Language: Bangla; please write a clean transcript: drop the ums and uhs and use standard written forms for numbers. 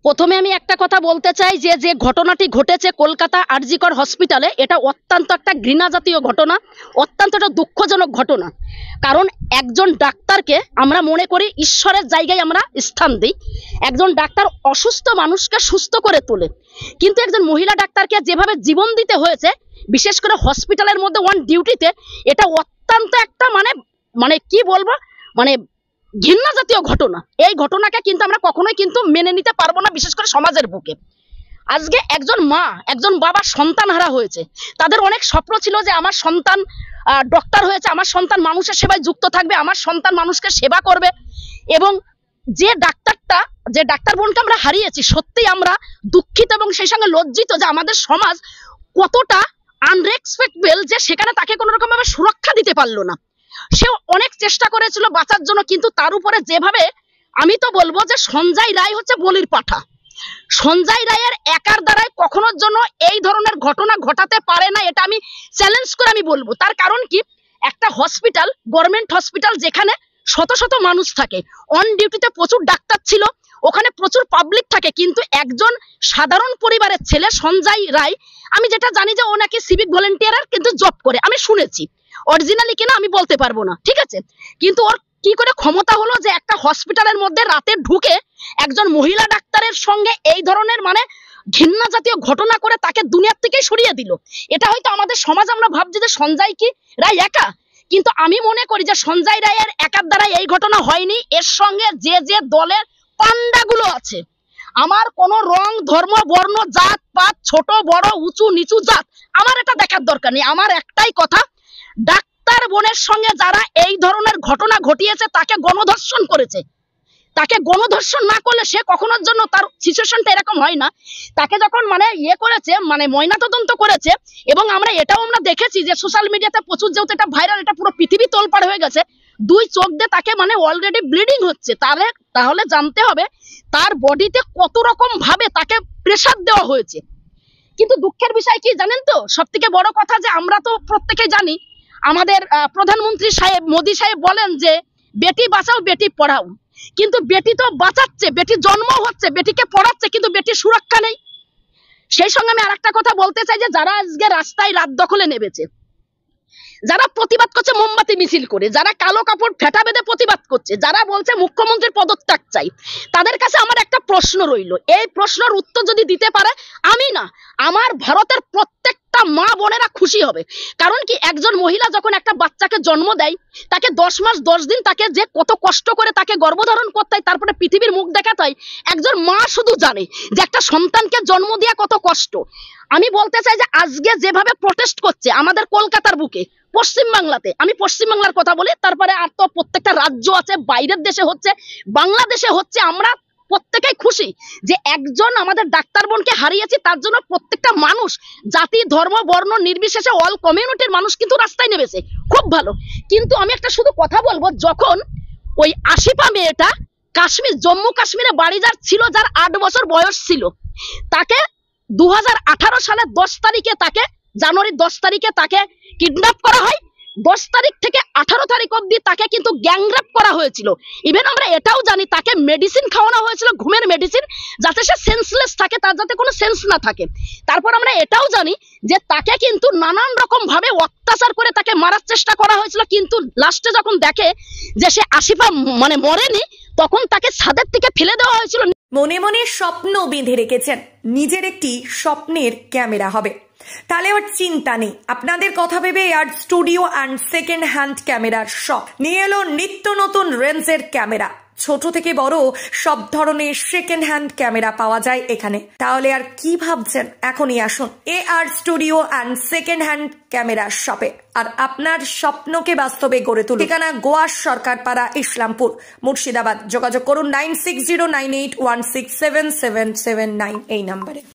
প্রথমে আমি একটা কথা বলতে চাই যে যে ঘটনাটি ঘটেছে কলকাতা আরজি কর হসপিটালে, এটা অত্যন্ত একটা ঘৃণা জাতীয় ঘটনা, অত্যন্ত একটা দুঃখজনক ঘটনা। কারণ একজন ডাক্তারকে আমরা মনে করি ঈশ্বরের জায়গায় আমরা স্থান দিই। একজন ডাক্তার অসুস্থ মানুষকে সুস্থ করে তোলে, কিন্তু একজন মহিলা ডাক্তারকে যেভাবে জীবন দিতে হয়েছে, বিশেষ করে হসপিটালের মধ্যে ওয়ান ডিউটিতে, এটা অত্যন্ত একটা মানে কি বলবো, মানে ঘৃণা জাতীয় ঘটনা। এই ঘটনাকে কিন্তু আমরা কখনোই কিন্তু মেনে নিতে পারবো না, বিশেষ করে সমাজের বুকে। আজকে একজন মা একজন বাবা সন্তান হারা হয়েছে, তাদের অনেক স্বপ্ন ছিল যে আমার সন্তান ডক্টর হয়েছে, আমার সন্তান মানুষের সেবায় যুক্ত থাকবে, আমার সন্তান মানুষকে সেবা করবে। এবং যে ডাক্তার বোনকে আমরা হারিয়েছি, সত্যি আমরা দুঃখিত এবং সেই সঙ্গে লজ্জিত যে আমাদের সমাজ কতটা আনরেসপেক্টেবল, যে সেখানে তাকে কোনো রকম ভাবে সুরক্ষা দিতে পারলো না। সে অনেক চেষ্টা করেছিল বাঁচার জন্য, কিন্তু তার উপরে যেভাবে, আমি তো বলবো যে সঞ্জয় রায় হচ্ছে বলির পাঠা। সঞ্জয় রায়ের একার দ্বারাই কখনোর জন্য এই ধরনের ঘটনা ঘটাতে পারে না, এটা আমি চ্যালেঞ্জ করে আমি বলবো। তার কারণ কি, একটা হসপিটাল, গভর্নমেন্ট হসপিটাল, যেখানে শত শত মানুষ থাকে, অন ডিউটিতে প্রচুর ডাক্তার ছিল, ওখানে প্রচুর পাবলিক থাকে, কিন্তু একজন সাধারণ পরিবারের ছেলে সঞ্জয় রায়, আমি যেটা জানি যে ও নাকি সিভিক ভলেন্টিয়ার কিন্তু জব করে, আমি শুনেছি। অরিজিনালি কিনা আমি বলতে পারবো না, ঠিক আছে। কিন্তু ওর কি করে ক্ষমতা হলো যে একটা হসপিটালের মধ্যে রাতে ঢুকে একজন মহিলা ডাক্তারের সঙ্গে এই ধরনের ঘৃণা জাতীয় ঘটনা করে তাকে দুনিয়ার থেকে সরিয়ে দিল। এটা হয়তো আমাদের সমাজ, আমরা ভাবছি যে সঞ্জয় কি রায় একা, কিন্তু আমি মনে করি যে সঞ্জয় রায়ের একার দ্বারা এই ঘটনা হয়নি। এর সঙ্গে যে যে দলের পান্ডাগুলো আছে, আমার কোন রং, ধর্ম, বর্ণ, জাত পাত, ছোট বড়, উঁচু নিচু জাত, আমার এটা দেখার দরকার নেই। আমার একটাই কথা, ডাক্তার বোনের সঙ্গে যারা এই ধরনের ঘটনা ঘটিয়েছে তাকে গণধর্ষণ করেছে। তাকে গণধর্ষণ না করলে সে কখনোর জন্য তার সিচুয়েশনটা এরকম হয় না। তাকে যখন করেছে, ময়নাতদন্ত করেছে, এবং আমরা দেখেছি যে সোশ্যাল মিডিয়াতে প্রচুর, যেহেতু এটা ভাইরাল, এটা পুরো পৃথিবী তোলপাড় হয়ে গেছে, দুই চোখ দিয়ে তাকে অলরেডি ব্লিডিং হচ্ছে। তাহলে জানতে হবে তার বডিতে কত রকম ভাবে তাকে প্রেসার দেওয়া হয়েছে। কিন্তু দুঃখের বিষয় কি জানেন তো, সব থেকে বড় কথা, যে আমরা তো প্রত্যেকে জানি, আমাদের প্রধানমন্ত্রী সাহেব মোদী সাহেব বলেন যে বেটি বাঁচাও বেটি পড়াও, কিন্তু বেটি তো বাঁচাচ্ছে, বেটি জন্ম হচ্ছে, বেটিকে পড়াচ্ছে, কিন্তু বেটির সুরক্ষা নেই। সেই সঙ্গে আমি আরেকটা কথা বলতে চাই, যে যারা আজকে রাস্তায় রাত দখলে নেমেছে, যারা প্রতিবাদ করছে মোমবাতি মিছিল করে, যারা কালো কাপড় ফেটা বেঁধে প্রতিবাদ করছে, যারা বলছে মুখ্যমন্ত্রীর পদত্যাগ চাই, তাদের কাছে আমার একটা প্রশ্ন রইল। এই প্রশ্নের উত্তর যদি দিতে পারে, আমি না, আমার ভারতের প্রত্যেকটা মা বোনেরা খুশি হবে। কারণ কি, একজন মহিলা যখন একটা বাচ্চাকে জন্ম দেয়, তাকে 10 মাস 10 দিন তাকে যে কত কষ্ট করে তাকে গর্ভধারণ করতে হয়, তারপরে পৃথিবীর মুখ দেখাতে হয়, একজন মা শুধু জানে যে একটা সন্তানকে জন্ম দেওয়া কত কষ্ট। আমি বলতে চাই যে আজকে যেভাবে প্রটেস্ট করছে আমাদের কলকাতার বুকে, পশ্চিমবাংলাতে, আমি পশ্চিমবাংলার কথা বলি, তারপরে আর তো প্রত্যেকটা রাজ্য আছে, বাইরের দেশে হচ্ছে, বাংলাদেশে হচ্ছে, আমরা প্রত্যেকেই খুশি যে একজন আমাদের ডাক্তার বোনকে হারিয়েছি। তার জন্য প্রত্যেকটা মানুষ, জাতি, ধর্ম, বর্ণ নির্বিশেষে অল কমিউনিটির মানুষ কিন্তু রাস্তায় নেমেছে, খুব ভালো। কিন্তু আমি একটা শুধু কথা বলবো, যখন ওই আসিফা মেয়েটা কাশ্মীর, জম্মু কাশ্মীরে বাড়ি যার ছিল, যার 8 বছর বয়স ছিল, তাকে 2018 সালের 10 তারিখে, তাকে জানুয়ারি 10 তারিখে তাকে কিডন্যাপ করা হয়। 10 তারিখ থেকে 18 তারিখ অবধি তাকে কিন্তু গ্যাংরেপ করা হয়েছিল। ইভেন আমরা এটাও জানি তাকে মেডিসিন খাওয়ানো হয়েছিল, ঘুমের মেডিসিন, যাতে সে সেন্সলেস থাকে, তার যাতে কোনো সেন্স না থাকে। তারপর আমরা এটাও জানি যে তাকে কিন্তু নানান রকম ভাবে অত্যাচার করে তাকে মারার চেষ্টা করা হয়েছিল, কিন্তু লাস্টে যখন দেখে যে সে আসিফা মরেনি, তখন তাকে ছাদের থেকে ফেলে দেওয়া হয়েছিল। মনে মনে স্বপ্ন বেঁধে রেখেছেন নিজের একটি স্বপ্নের ক্যামেরা হবে, তাহলে আর চিন্তা নেই। আপনাদের কথা ভেবে art studio and second hand ক্যামেরার শপ নিয়ে এলো নিত্য নতুন রেঞ্জের ক্যামেরা। ছোট থেকে বড় সব ধরনের সেকেন্ড হ্যান্ড ক্যামেরা পাওয়া যায় এখানে। তাহলে আর কি ভাবছেন, এখনই আসুন art studio and second hand camera শপে, আর আপনার স্বপ্নকে বাস্তবে গড়ে তুলুন। ঠিকানা গোয়া সরকারপাড়া, ইসলামপুর, মুর্শিদাবাদ। যোগাযোগ করুন 960981677779 এই নাম্বারে।